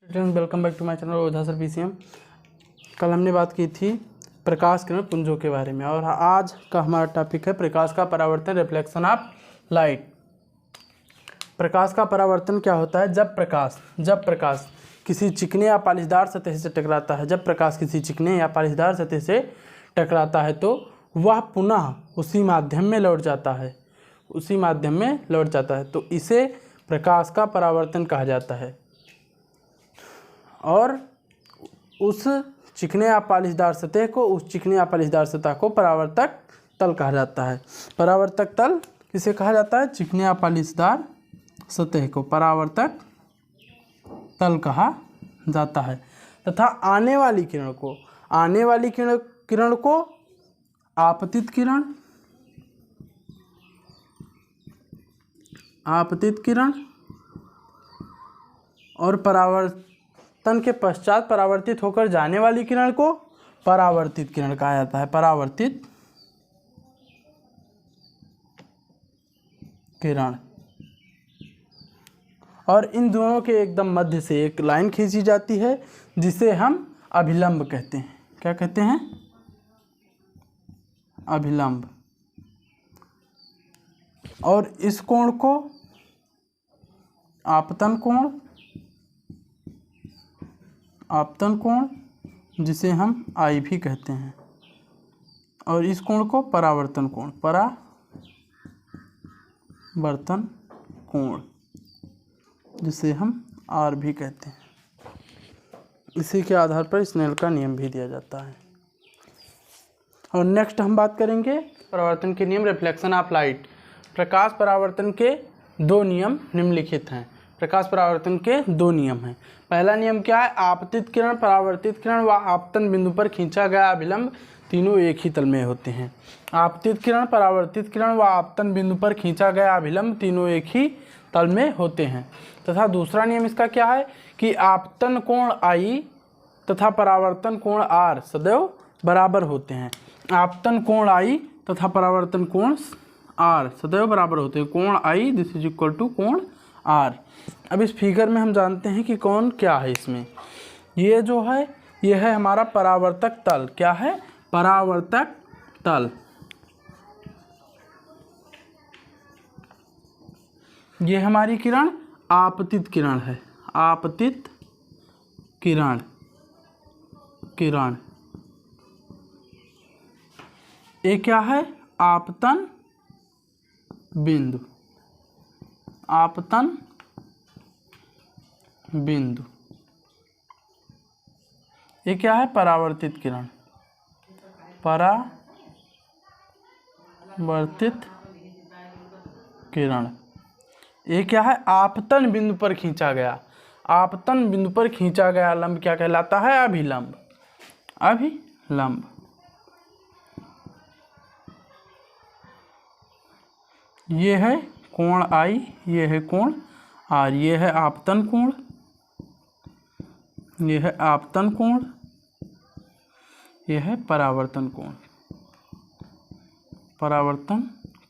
Welcome back to my channel Ojha sir PCM. कल हमने बात की थी प्रकाश किरण पुंजों के बारे में और आज का हमारा टॉपिक है प्रकाश का परावर्तन, रिफ्लेक्शन ऑफ लाइट। प्रकाश का परावर्तन क्या होता है? जब प्रकाश किसी चिकने या पालिशदार सतह से टकराता है, जब प्रकाश किसी चिकने या पालिशदार सतह से टकराता है तो वह पुनः उसी माध्यम में लौट जाता है, तो इसे प्रकाश का परावर्तन कहा जाता है। और उस चिकने या पालिशदार सतह को परावर्तक तल कहा जाता है। परावर्तक तल किसे कहा जाता है? चिकने या पालिशदार सतह को परावर्तक तल कहा जाता है। तथा आने वाली किरण को आपतित किरण और परावर्तन के पश्चात परावर्तित होकर जाने वाली किरण को परावर्तित किरण कहा जाता है। परावर्तित किरण। और इन दोनों के एकदम मध्य से एक लाइन खींची जाती है जिसे हम अभिलंब कहते हैं। क्या कहते हैं? अभिलंब। और इस कोण को आपतन कोण जिसे हम आई भी कहते हैं, और इस कोण को परावर्तन कोण जिसे हम आर भी कहते हैं। इसी के आधार पर स्नेल का नियम भी दिया जाता है। और नेक्स्ट हम बात करेंगे परावर्तन के नियम, रिफ्लेक्शन ऑफ लाइट। प्रकाश परावर्तन के दो नियम निम्नलिखित हैं। प्रकाश परावर्तन के दो नियम हैं। पहला नियम क्या है? आपतित किरण, परावर्तित किरण व आपतन बिंदु पर खींचा गया अभिलंब तीनों एक ही तल में होते हैं। आपतित किरण, परावर्तित किरण व आपतन बिंदु पर खींचा गया अभिलंब तीनों एक ही तल में होते हैं। तथा दूसरा नियम इसका क्या है कि आपतन कोण आई तथा परावर्तन कोण आर सदैव बराबर होते हैं। आपतन कोण आई तथा परावर्तन कोण आर सदैव बराबर होते हैं। कोण आई दिस इज इक्वल टू कोण आर। अब इस फिगर में हम जानते हैं कि कौन क्या है इसमें। ये जो है ये है हमारा परावर्तक तल। क्या है? परावर्तक तल। ये हमारी किरण आपतित किरण है। आपतित किरण। ये क्या है? आपतन बिंदु। ये क्या है? परावर्तित किरण। ये क्या है? आपतन बिंदु पर खींचा गया। आपतन बिंदु पर खींचा गया लंब क्या कहलाता है? अभिलंब। ये है कोण आई, ये है कोण आर, ये है आपतन कोण, ये है आपतन कोण, ये है परावर्तन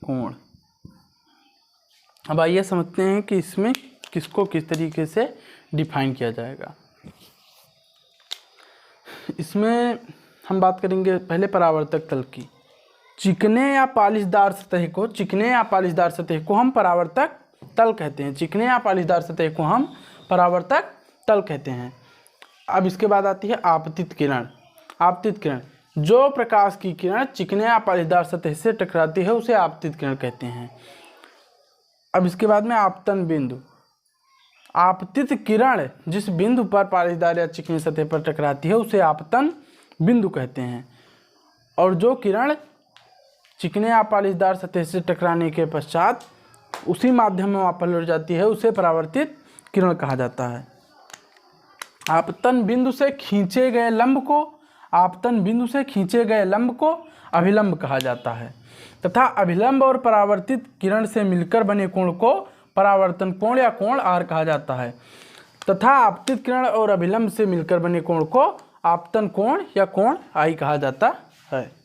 कोण। अब आइए समझते हैं कि इसमें किसको किस तरीके से डिफाइन किया जाएगा। इसमें हम बात करेंगे पहले परावर्तक तल की। चिकने या पालिशदार सतह को हम परावर्तक तल कहते हैं। चिकने या पालिशदार सतह को हम परावर्तक तल कहते हैं। अब इसके बाद आती है आपतित किरण। जो प्रकाश की किरण चिकने या पालिशदार सतह से टकराती है उसे आपतित किरण कहते हैं। अब इसके बाद में आपतन बिंदु। आपतित किरण जिस बिंदु पर पालिशदार या चिकनी सतह पर टकराती है उसे आपतन बिंदु कहते हैं। और जो किरण चिकने या पालिशदार सतह से टकराने के पश्चात उसी माध्यम में वापस लौट जाती है उसे परावर्तित किरण कहा जाता है। आपतन बिंदु से खींचे गए लंब को अभिलंब कहा जाता है तथा अभिलंब और परावर्तित किरण से मिलकर बने कोण को परावर्तन कोण या कोण आर कहा जाता है तथा आपतित किरण और अभिलंब से मिलकर बने कोण को आपतन कोण या कोण आई कहा जाता है।